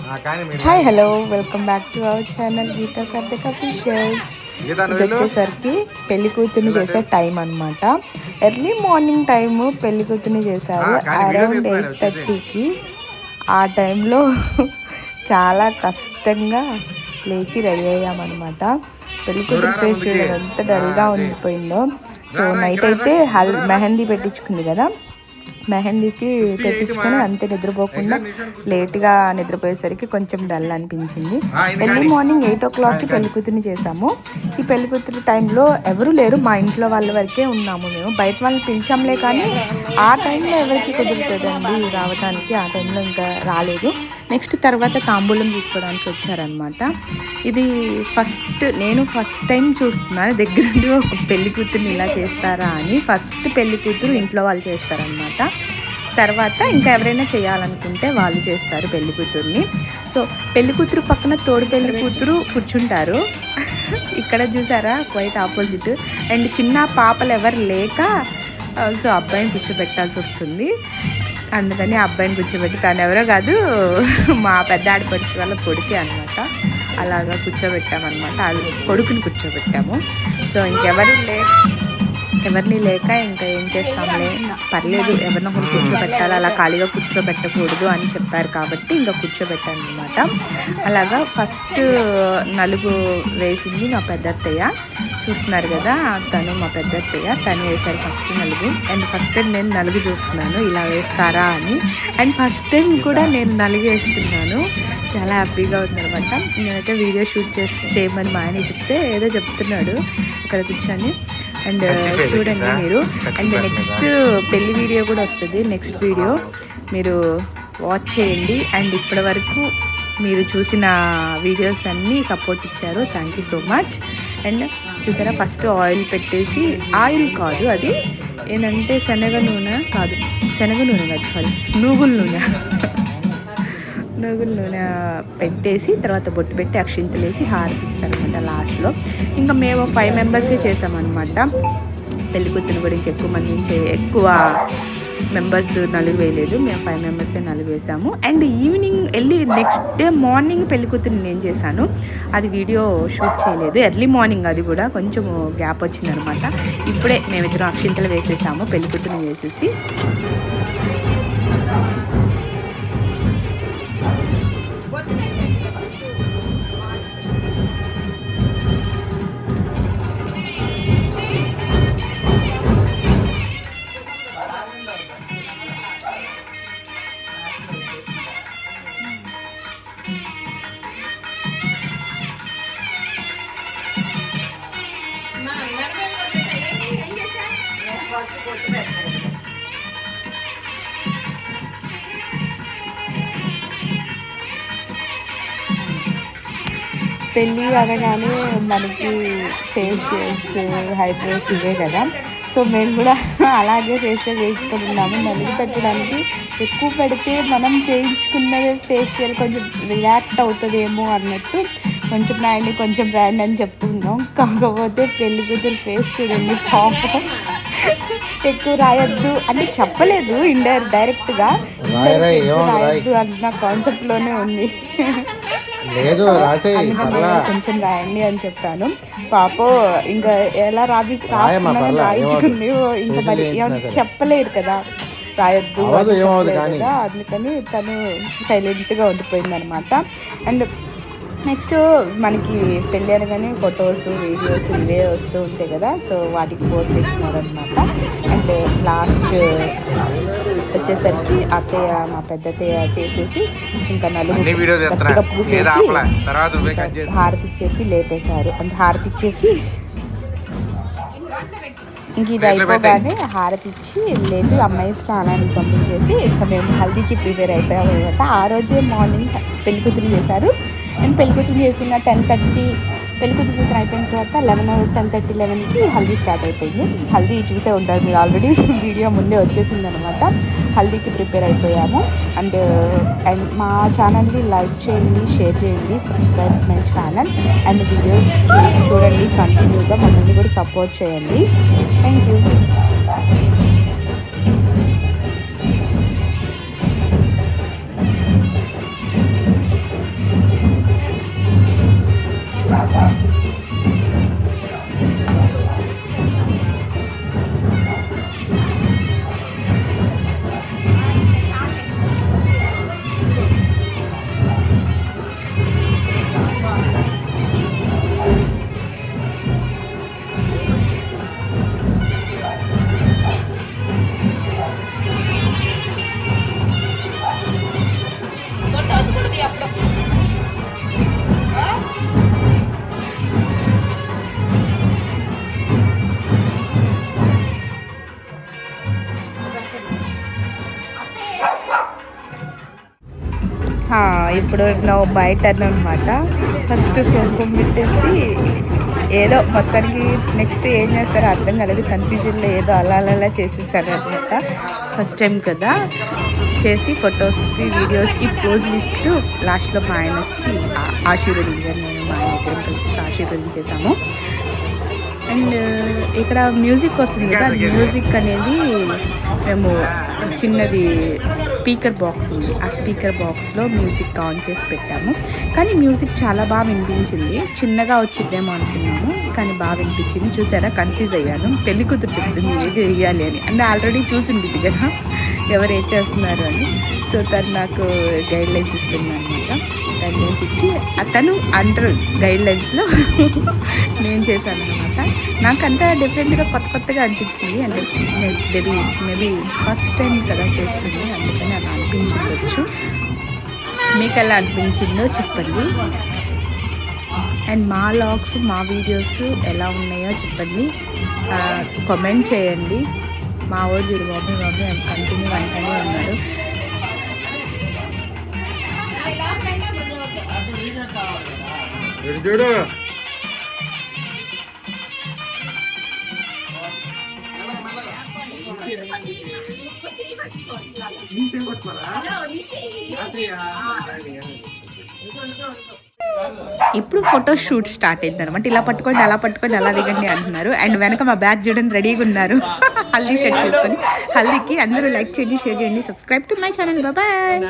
Hi hello welcome back to our channel Geetha Sardak officials. ఇది వచ్చేసరికి పెళ్లి కూతుర్ని చేసే టైం అనమాట. ఎర్లీ మార్నింగ్ టైము పెళ్లి కూతుర్ని చేశారు అరౌండ్ 8:30కి. ఆ టైంలో చాలా కష్టంగా లేచి రెడీ అయ్యామన్నమాట. పెళ్లి కూతురు ఫేస్ చూడడం ఎంత డల్గా ఉండిపోయిందో. సో నైట్ అయితే మెహందీ పెట్టించుకుంది కదా, మెహందీకి పెట్టించుకొని అంతే నిద్రపోకుండా లేట్గా నిద్రపోయేసరికి కొంచెం డల్ అనిపించింది. ఎర్లీ మార్నింగ్ 8 o'clockకి పెళ్లి కూతురిని చేసాము. ఈ పెళ్లి కూతురు టైంలో ఎవరు లేరు, మా ఇంట్లో వాళ్ళ వరకే ఉన్నాము. మేము బయట వాళ్ళని పిలిచాంలే, కానీ ఆ టైంలో ఎవరికి కుదురుతుందండి రావడానికి. ఆ టైంలో ఇంకా రాలేదు. నెక్స్ట్ తర్వాత తాంబూలం తీసుకోవడానికి వచ్చారనమాట. ఇది నేను ఫస్ట్ టైం చూస్తున్నాను దగ్గరుండి ఒక పెళ్లి కూతురుని ఇలా చేస్తారా అని. ఫస్ట్ పెళ్లి కూతురు ఇంట్లో వాళ్ళు చేస్తారనమాట. తర్వాత ఇంకా ఎవరైనా చేయాలనుకుంటే వాళ్ళు చేస్తారు పెళ్లి కూతుర్ని. సో పెళ్లి కూతురు పక్కన తోడు పెళ్లి కూతురు కూర్చుంటారు. ఇక్కడ చూసారా, క్వైట్ ఆపోజిట్. అండ్ చిన్న పాపలు ఎవరు లేక సో అబ్బాయిని కూర్చోబెట్టాల్సి వస్తుంది. అందుకని అబ్బాయిని కూర్చోబెట్టి, తను ఎవరో కాదు, మా పెద్ద ఆడపడుచు వాళ్ళ కొడుకే అనమాట. అలాగా కూర్చోబెట్టామన్నమాట. కొడుకుని కూర్చోబెట్టాము. సో ఎవరిని లేక ఇంకా ఏం చేస్తాంలే, పర్లేదు ఎవరినో ఒకరు కూర్చోబెట్టాలి, అలా ఖాళీగా కూర్చోబెట్టకూడదు అని చెప్పారు కాబట్టి ఇంకా కూర్చోబెట్టాను అనమాట. అలాగా ఫస్ట్ నలుగు వేసింది మా పెద్దత్తయ్య. చూస్తున్నారు కదా, తను మా పెద్దత్తయ్య, తను వేశారు ఫస్ట్ నలుగు. అండ్ ఫస్ట్ టైం నేను నలుగు చూస్తున్నాను ఇలా వేస్తారా అని. అండ్ ఫస్ట్ టైం కూడా నేను నలుగు వేస్తున్నాను. చాలా హ్యాపీగా ఉందనమాట. నేనైతే వీడియో షూట్ చేయమని మా ఆయన చెప్తే ఏదో చెప్తున్నాడు అక్కడ కూర్చొని. అండ్ చూడండి మీరు. అండ్ నెక్స్ట్ పెళ్లి వీడియో కూడా వస్తుంది. నెక్స్ట్ వీడియో మీరు వాచ్ చేయండి. అండ్ ఇప్పటి వరకు మీరు చూసిన వీడియోస్ అన్నీ సపోర్ట్ ఇచ్చారు, thank you so much. And చూసారా, ఫస్ట్ ఆయిల్ పెట్టేసి, ఆయిల్ కాదు అది ఏంటంటే శనగ నూనె కాదు, సారీ నువ్వుల నూనె పెట్టేసి తర్వాత బొట్టు పెట్టి అక్షింతలు వేసి హారతిస్తారనమాట లాస్ట్లో. ఇంకా మేము 5 మెంబర్సే చేసామన్నమాట. పెళ్లి కూతురు కూడా ఎక్కువ మెంబర్స్ నలుగు వేయలేదు, మేము 5 మెంబర్సే నలుగు వేసాము. And evening next day morning పెళ్లి కూతురిని నేను చేశాను. అది వీడియో షూట్ చేయలేదు, ఎర్లీ మార్నింగ్, అది కూడా కొంచెం గ్యాప్ వచ్చిందనమాట. ఇప్పుడే మేమిద్దరం అక్షింతలు వేసేసాము పెళ్లి కూతురిని వేసేసి. పెళ్ళి అనగానే మనకి ఫేషియల్స్, హైబ్రోస్ ఇవే కదా. సో మేము కూడా అలాగే ఫేషియల్ చేయించుకుంటున్నాము. నలుగు పెట్టడానికి ఎక్కువ పెడితే మనం చేయించుకున్నది ఫేషియల్ కొంచెం రియాక్ట్ అవుతుందేమో అన్నట్టు కొంచెం రాయండి అని చెప్తున్నాం. కాకపోతే పెళ్లి కూతురు ఫేస్ చూడండి, పాపం ఎక్కువ రాయొద్దు అంటే చెప్పలేదు, డైరెక్ట్గా రాయొద్దు అన్న కాన్సెప్ట్లోనే ఉంది. కొంచెం రాయండి అని చెప్పాను. పాప ఇంకా ఎలా రాయించుకుంది. ఇంకా మరి చెప్పలేరు కదా, రాయొద్దు కదా, అందుకని తను సైలెంట్గా ఉండిపోయింది అనమాట. అండ్ నెక్స్ట్ మనకి పెళ్ళి అనగానే ఫొటోస్, వీడియోస్ ఇవే వస్తూ ఉంటాయి కదా. సో వాటికి ఫోటో ఇస్తున్నారు అనమాట. అండ్ లాస్ట్ వచ్చేసరికి మా పెద్దత్తయ్య చేసేసి ఇంకా నలుగు గట్టిగా పూసేసి హారతి ఇచ్చేసి లేపేశారు. అంటే హారతి ఇచ్చేసి ఇంక ఇది అయిపోగానే హారతి ఇచ్చి లేపి అమ్మాయి స్నానానికి పంపించేసి ఇంకా మేము హల్దీకి ప్రిపేర్ అయిపోయాము అనమాట. ఆ రోజే మార్నింగ్ పెళ్లి కూతురు చేశారు. అండ్ పెళ్లి కూతురు చేసిన 10:30, పెళ్లి కూతురు చేసిన అయిపోయిన తర్వాత 10:30-11కి హల్దీ స్టార్ట్ అయిపోయింది. హల్దీ చూసే ఉంటారు మీరు ఆల్రెడీ, వీడియో ముందే వచ్చేసింది అనమాట. హల్దీకి ప్రిపేర్ అయిపోయాము. అండ్ మా ఛానల్ని లైక్ చేయండి, షేర్ చేయండి, subscribe my channel. And videos చూడండి కంటిన్యూగా, మమ్మల్ని కూడా సపోర్ట్ చేయండి. Thank you. ఇప్పుడు నా మై టర్న్ అనమాట. ఫస్ట్ కుంకుమ పెట్టేసి ఏదో మొత్తానికి నెక్స్ట్ ఏం చేస్తారో అర్థం కాలేదు, కన్ఫ్యూజన్లో ఏదో అలా చేసేసాను అనమాట. ఫస్ట్ టైం కదా చేసి ఫొటోస్కి వీడియోస్కి పోజులు ఇస్తూ లాస్ట్లో మా ఆయన వచ్చి ఆశీర్వదించారు. నేను మా ఆయన ఇద్దరం కలిసి ఆశీర్వదించేసాము. అండ్ ఇక్కడ మ్యూజిక్ వస్తుంది కదా, మ్యూజిక్ అనేది మేము చిన్నది స్పీకర్ బాక్స్ ఉంది, ఆ స్పీకర్ బాక్స్లో మ్యూజిక్ ఆన్ చేసి పెట్టాము. కానీ మ్యూజిక్ చాలా బాగా వినిపించింది. చిన్నగా వచ్చిద్దేమో అనుకున్నాము కానీ బాగా వినిపించింది. చూసారా, కన్ఫ్యూజ్ అయ్యాను. పెళ్లి కూతురు చెప్తుంది ఏది వేయాలి అని, అంటే ఆల్రెడీ చూసింది కదా ఎవరు ఏం చేస్తున్నారు అని. సో తను నాకు గైడ్ లైన్స్ ఇస్తుంది అనమాట. గైడ్ లైన్స్ ఇచ్చి అతను అండర్ గైడ్ లైన్స్లో నేను చేశాను అనమాట. నాకంతా డిఫరెంట్గా కొత్తగా అనిపించింది. అంటే మేబీ ఫస్ట్ టైం కదా చేస్తుంది, అందుకని అలా అనిపించవచ్చు. మీకు ఎలా అనిపించిందో చెప్పండి. అండ్ మా లాగ్స్, మా వీడియోస్ ఎలా ఉన్నాయో చెప్పండి, కామెంట్ చేయండి. మా వాడు చూడు మమ్మీ అని కంటిన్యూ అంటూనే ఉన్నాడు. చూడు ఇప్పుడు ఫోటో షూట్ స్టార్ట్ అయింది అనమాట. ఇలా పట్టుకోండి, అలా పట్టుకోండి, అలా దిగండి అంటున్నారు. అండ్ వెనక మా బ్యాచ్ చూడండి రెడీగా ఉన్నారు హల్దీ షర్ట్ చేసుకొని. హల్దీకి అందరూ లైక్ చేయండి, షేర్ చేయండి, subscribe to my channel. Bye.